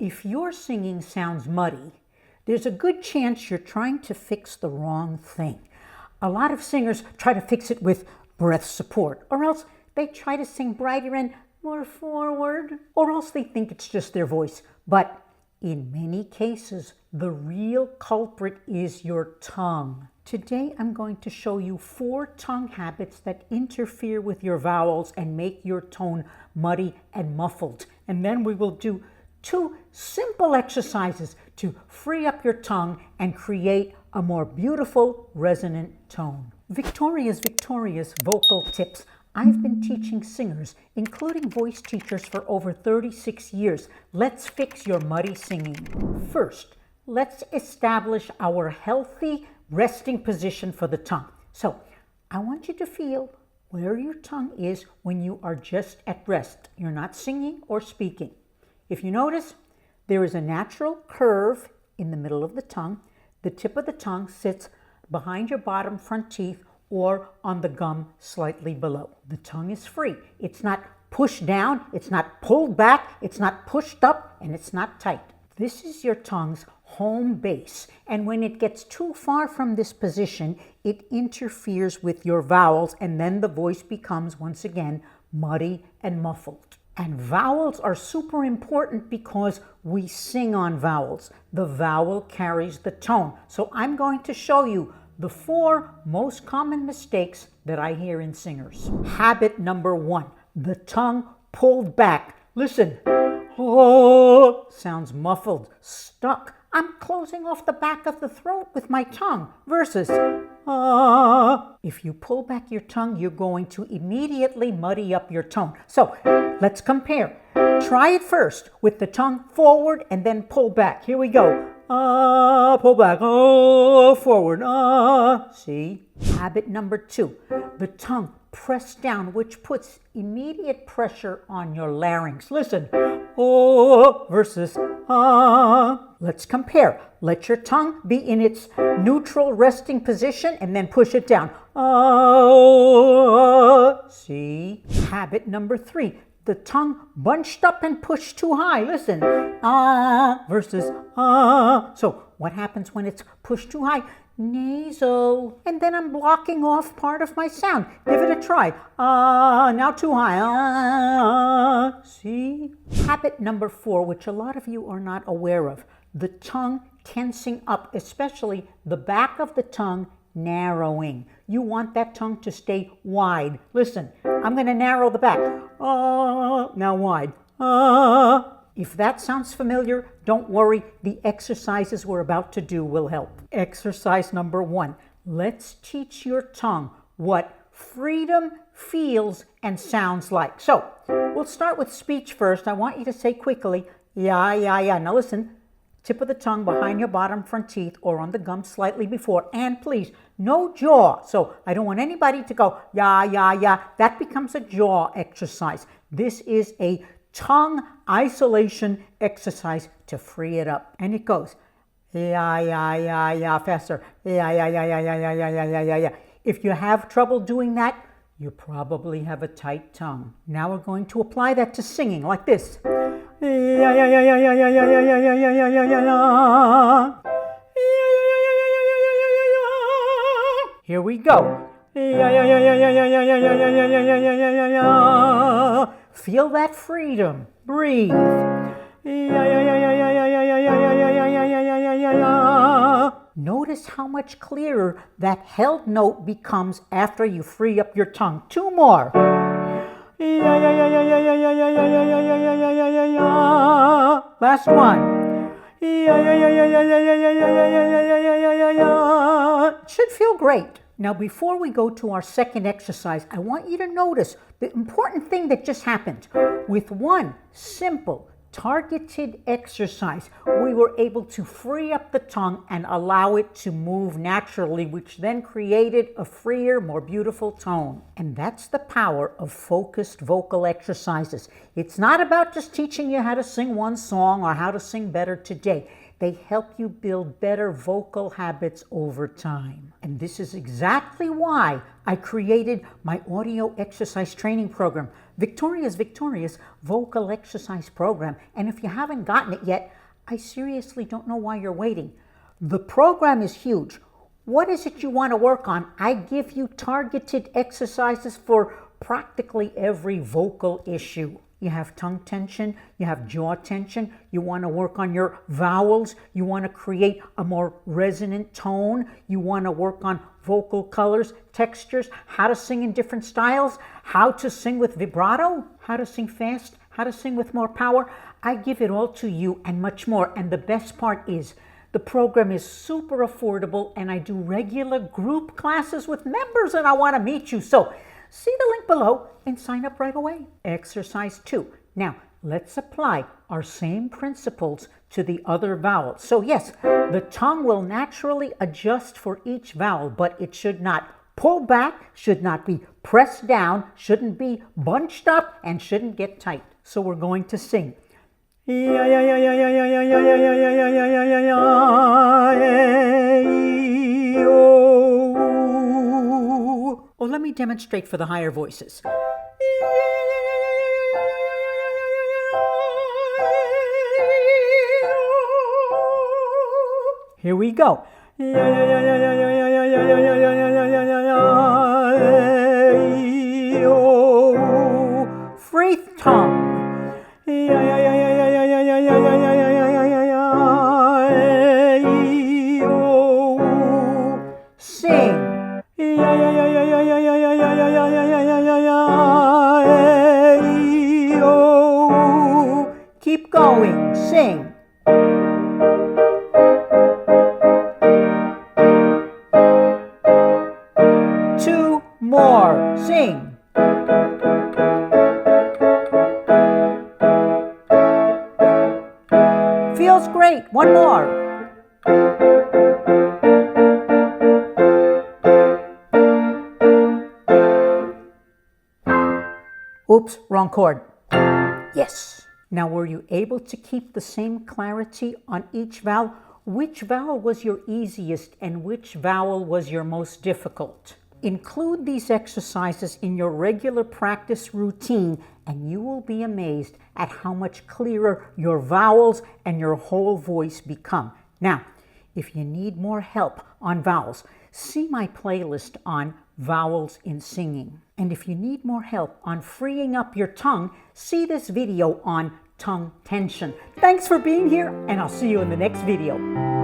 If your singing sounds muddy, there's a good chance you're trying to fix the wrong thing. A lot of singers try to fix it with breath support, or else they try to sing brighter and more forward, or else they think it's just their voice. But in many cases, the real culprit is your tongue. Today, I'm going to show you 4 tongue habits that interfere with your vowels and make your tone muddy and muffled. And then we will do 2 simple exercises to free up your tongue and create a more beautiful, resonant tone. Victoria's vocal tips. I've been teaching singers, including voice teachers, for over 36 years. Let's fix your muddy singing. First, let's establish our healthy resting position for the tongue. So, I want you to feel where your tongue is when you are just at rest. You're not singing or speaking. If you notice, there is a natural curve in the middle of the tongue. The tip of the tongue sits behind your bottom front teeth or on the gum slightly below. The tongue is free. It's not pushed down, it's not pulled back, it's not pushed up, and it's not tight. This is your tongue's home base, and when it gets too far from this position, it interferes with your vowels, and then the voice becomes, once again, muddy and muffled. And vowels are super important because we sing on vowels. The vowel carries the tone. So I'm going to show you the 4 most common mistakes that I hear in singers. Habit number 1, the tongue pulled back. Listen, oh, sounds muffled, stuck. I'm closing off the back of the throat with my tongue versus if you pull back your tongue, you're going to immediately muddy up your tone. So let's compare. Try it first with the tongue forward and then pull back. Here we go. Pull back, forward, see? Habit number 2, the tongue pressed down, which puts immediate pressure on your larynx. Listen, versus Let's compare. Let your tongue be in its neutral resting position and then push it down. See? Habit number 3. The tongue bunched up and pushed too high. Listen. Versus So what happens when it's pushed too high? Nasal. And then I'm blocking off part of my sound. Give it a try. Now too high. See? Habit number 4, which a lot of you are not aware of. The tongue tensing up, especially the back of the tongue narrowing. You want that tongue to stay wide. Listen, I'm going to narrow the back. Now wide. If that sounds familiar, don't worry. The exercises we're about to do will help. Exercise number 1. Let's teach your tongue what freedom feels and sounds like. So, we'll start with speech first. I want you to say quickly, yeah, yeah, yeah. Now listen. Tip of the tongue behind your bottom front teeth or on the gum slightly before. And please, no jaw. So I don't want anybody to go, yeah, yeah, yeah. That becomes a jaw exercise. This is a tongue isolation exercise to free it up. And it goes, yeah, yeah, yeah, yeah, faster. Yeah, yeah, yeah, yeah, yeah, yeah, yeah, yeah, yeah, yeah, yeah. If you have trouble doing that, you probably have a tight tongue. Now we're going to apply that to singing like this. Yeah, yeah, yeah, yeah, yeah, yeah, yeah, yeah, yeah, yeah, yeah, yeah, yeah. Here we go. Yeah, yeah, yeah, yeah, yeah, yeah, yeah, yeah, yeah, yeah, yeah, yeah, yeah, yeah, yeah. Feel that freedom. Breathe. Yeah, yeah, yeah, yeah, yeah, yeah, yeah, yeah, yeah, yeah, yeah, yeah, yeah, yeah, yeah, yeah. Notice how much clearer that held note becomes after you free up your tongue. 2 more. Yeah, yeah, yeah, yeah, yeah, yeah, yeah, yeah, yeah, yeah, yeah, yeah, yeah, yeah, yeah, yeah. Last one. Yeah, yeah, yeah, yeah, yeah, yeah, yeah, yeah, yeah, yeah, yeah, yeah, yeah, yeah, yeah. It should feel great. Now, before we go to our second exercise, I want you to notice the important thing that just happened. With one simple, targeted exercise, we were able to free up the tongue and allow it to move naturally, which then created a freer, more beautiful tone. And that's the power of focused vocal exercises. It's not about just teaching you how to sing one song or how to sing better today. They help you build better vocal habits over time. And this is exactly why I created my audio exercise training program. Victoria's vocal exercise program. And if you haven't gotten it yet, I seriously don't know why you're waiting. The program is huge. What is it you want to work on? I give you targeted exercises for practically every vocal issue. You have tongue tension, you have jaw tension, you want to work on your vowels, you want to create a more resonant tone, you want to work on vocal colors, textures, how to sing in different styles, how to sing with vibrato, how to sing fast, how to sing with more power. I give it all to you and much more. And the best part is, the program is super affordable and I do regular group classes with members and I want to meet you. So see the link below and sign up right away. Exercise 2. Now, let's apply our same principles to the other vowels. So yes, the tongue will naturally adjust for each vowel, but it should not pull back, should not be pressed down, shouldn't be bunched up, and shouldn't get tight. So we're going to sing. Or let me demonstrate for the higher voices. Here we go. Free tongue. Sing. Keep going. Sing. Two more. Sing. Feels great. One more. Oops, wrong chord. Yes. Now, were you able to keep the same clarity on each vowel? Which vowel was your easiest and which vowel was your most difficult? Include these exercises in your regular practice routine and you will be amazed at how much clearer your vowels and your whole voice become. Now, if you need more help on vowels, see my playlist on vowels in singing. And if you need more help on freeing up your tongue, see this video on tongue tension. Thanks for being here, and I'll see you in the next video.